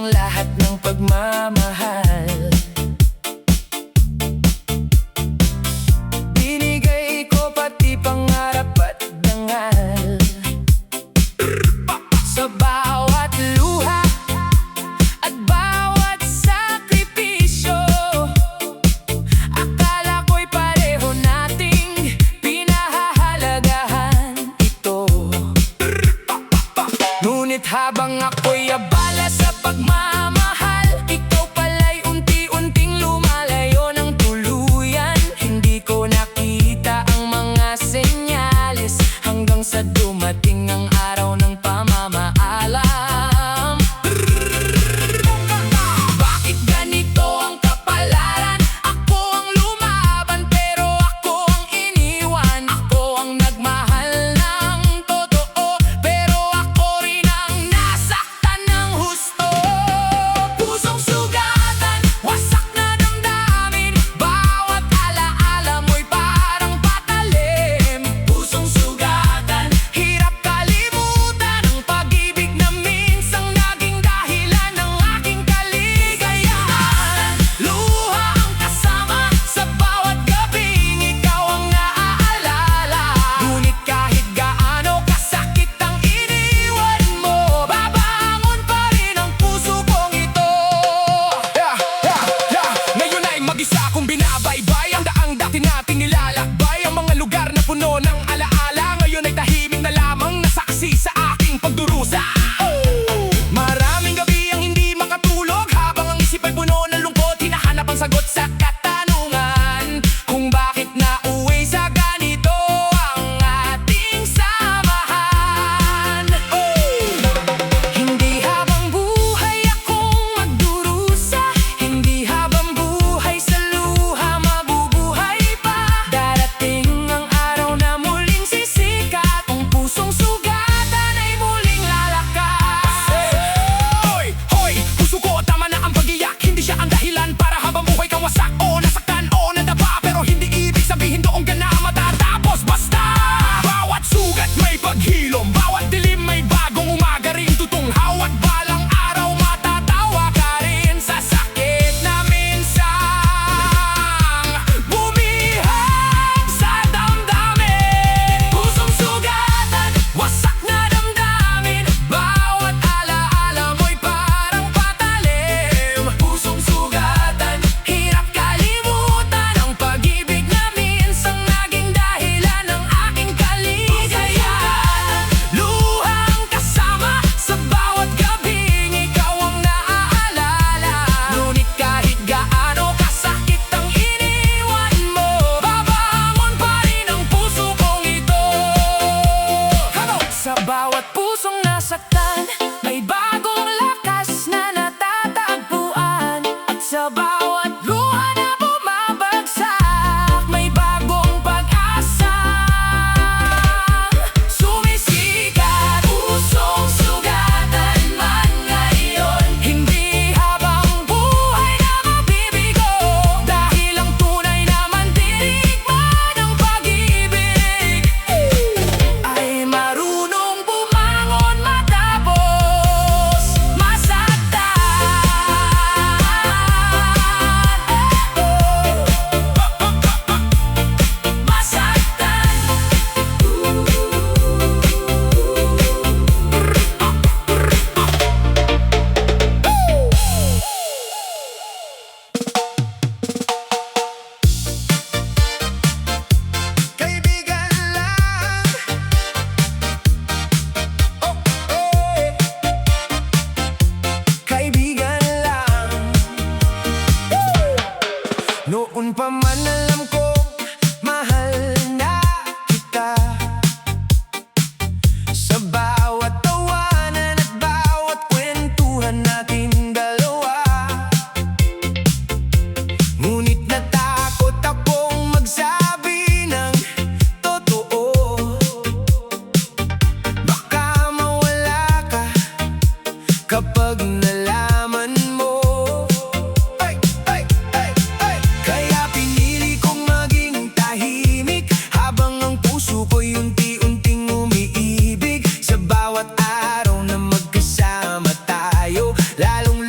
ang lahat ng pagmamahal. Binigay ko pati pangarap at dangal. Sa bawat luha at bawat sakripisyo, akala ko'y pareho nating pinahahalagahan ito. Ngunit habang ako'y abala sa pagmamahal, ikaw pala'y unti-unting lumalayo ng tuluyan. Hindi ko nakita ang mga senyales hanggang sa dumating ang araw ng pamamaalam. Bakit ganito ang kapalaran? Ako ang lumaban pero ako ang iniwan. Ako ang nagmahal ng totoo pero ako rin ang nasaktan ng husto. Pusong sugatan, wasak na damdamin, bawat alaala mo'y parang patalim. Pusong sugatan, hirap kalimutan ang pag-ibig na minsang naging dahilan ng aking kaligayahan. Luha ang kasama sa bawat gabing ikaw ang naaalala. Ngunit kahit gaano kasakit ang iniwan mo, babangon pa rin ang puso kong ito. Ngayon ay mag-isa akong binabaybay ang daang dati nating nilalakbay. Ang mga lugar na puno ng alaala ngayon ay tahimik na lamang nasaksi sa aking pagdurusa. Maraming gabi ang hindi makatulog habang ang isip ay puno ng lungkot. Hinahanap ang sagot sa katanungan kung bakit nauwi sa ganito ang ating samahan. Hindi habang buhay akong magdurusa, hindi habang buhay sa luha mabubuhay pa. Darating ang araw na muling sisikat, ang pusong sugatan ay muling lalakas. Hoy! Hoy! Puso ko, tama na ang pag-iyak. Hindi siya ang dahilan para habang buhay kang wasak o nasaktan o nadapa. Pero hindi ibig sabihin doon ka na matatapos. Basta bawat sugat may paghilom, bawat dilim may bagong umaga rin tutunghaw. At balang araw matatawa ka rin sa sakit na minsang bumihag sa damdamin. Pusong sugatan, wasak na damdamin, bawat alaala mo'y parang patalim. Pusong sugatan, hirap kalimutan ang pag-ibig na minsang naging dahilan ng aking kaligayahan. Luha ang kasama sa bawat gabing ikaw ang naaalala. Ngunit kahit gaano kasakit ang iniwan mo, babangon pa rin ang puso kong ito. Sa bawat pusong nasaktan, may bagong lakas na natatagpuan. At sa bawat luha na bumabagsak, may bagong pag-asa sumisikat. Pusong sugatan man ngayon, hindi habang buhay na mabibigo. Dahil ang tunay naman tinigman ng pag-ibig ay marunong bumangon matapos masaktan. Kaibigan lang, kaibigan lang. Noon pa man alam ko mahal na kita. Sa bawat tawanan at bawat kwentuhan natin dalawa. Ngunit natakot akong magsabi ng totoo. Baka mawala ka kapag nalaman mo. Kaya pinili kong maging tahimik habang ang puso ko'y unti-unting umiibig. Sa bawat araw na magkasama tayo, lalong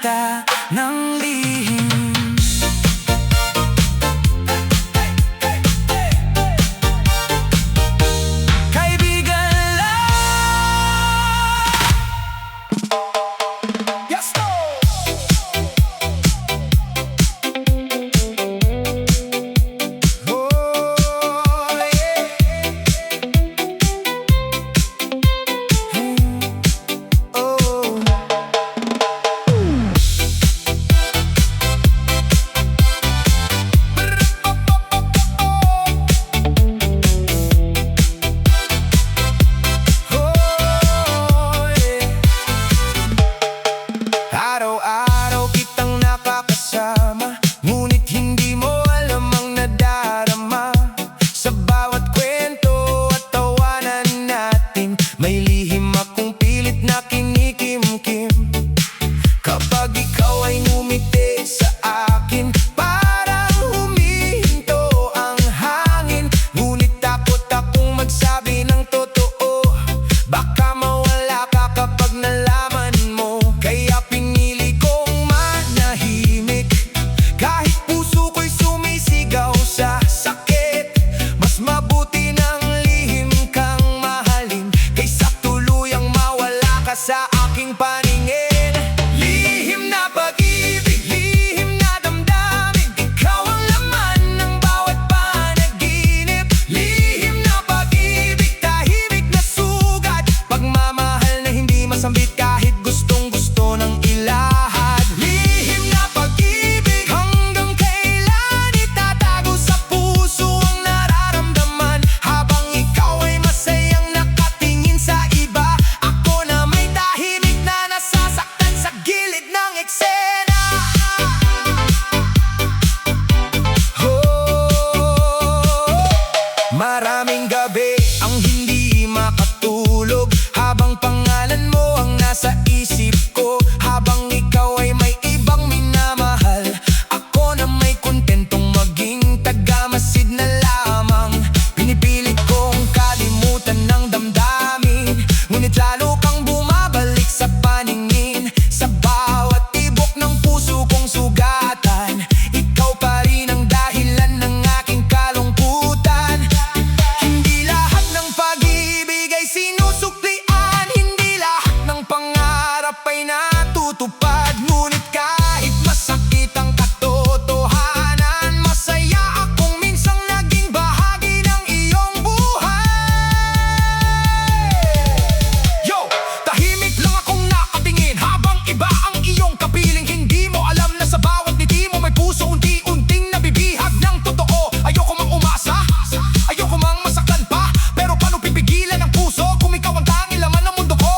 kita ng lihim. Kaibigan lang. Yes, go! Araw-araw kitang nakakasama, ngunit hindi mo alam ang nadarama. Sa bawat kwento at tawanan natin, may lihim akong pilit na kinikimkim. Kapag ikaw ay ngumiti sa akin, parang humihinto ang hangin. Ngunit takot akong magsabi ng totoo, baka mawala ka kapag nalaman mo. Kaya pinili kong manahimik, kahit puso ko'y sumisigaw sa sakit. Mas mabuti ng lihim kang mahalin, kaysa tuluyang mawala ka sa aking paningin. Lihim na pag-ibig, lihim na damdamin, ikaw ang laman ng bawat panaginip. Lihim na pag-ibig, tahimik na sugat, pagmamahal na hindi masambit kahit gustong-gusto ng ilahad. Lihim na pag-ibig, hanggang kailan itatago sa puso ang nararamdaman. Habang ikaw ay masayang nakatingin sa iba, ako na may tahimik na nasasaktan sa gilid ng eksena. Maraming gabi ang hindi makatulog, habang pangalan mo ang nasa isip ko. Habang ikaw ay may ibang minamahal, ako na may kontentong maging tagamasid na lamang. Pinipilit kong kalimutan ng damdamin, ngunit lalo kang bumabalik sa paningin. Sa bawat tibok ng puso kong sugatan, ikaw pa rin ang dahilan ng aking kalungkutan. Hindi lahat ng pag-ibig ay sinusuklian, hindi lahat ng pangarap ay natutupad. Ngunit kahit masakit ang katotohanan, masaya akong minsang naging bahagi ng iyong buhay. Yo! Tahimik lang akong nakatingin, habang iba ang iyong kapiling. Hindi mo alam na sa bawat ngiti mo may puso unti-unting nabibihag ng totoo. Ayoko mang umasa, ayoko mang masaktan pa, pero paano pipigilan ang puso kung ikaw ang tanging laman ng mundo ko?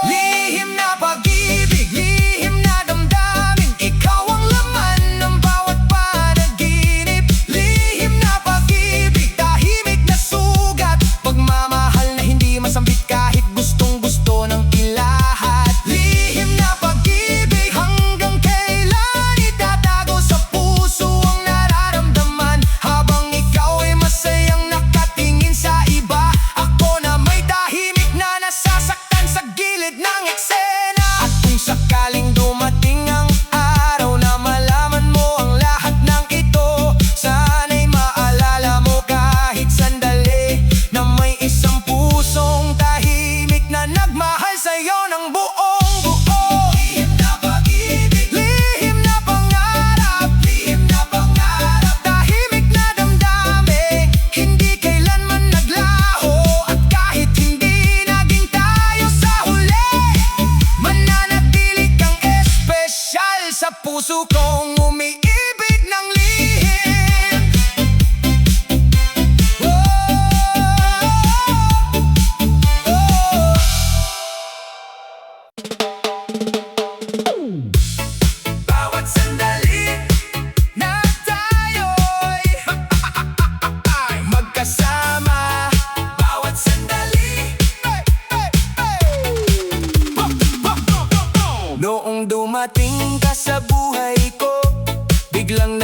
Lihim na pag-ibig, lihim na damdamin, ikaw ang laman ng bawat panaginip. Lihim na pag-ibig, tahimik na sugat, pagmamahal na hindi masambit kahit gustong-gusto ng ilahad. Lihim na pag-ibig, hanggang kailan itatago sa puso ang nararamdaman. Habang ikaw ay masayang nakatingin sa iba, ako na may tahimik na nasasaktan sa gilid ng eksena. At kung sakaling dumating ang araw na malaman mo ang lahat ng ito, sana'y maalala mo kahit sandali na may isang pusong tahimik na nagmahal sa'yo ng buong-buo. Lihim na pag-ibig, lihim na pangarap, tahimik na damdamin, hindi kailanman naglaho. At kahit hindi naging tayo sa huli, mananatili kang espesyal sa puso kong umiibig ng lihim. Bawat sandali na tayo'y magkasama, bawat sandali noong dumating ka sa buhay ko, biglang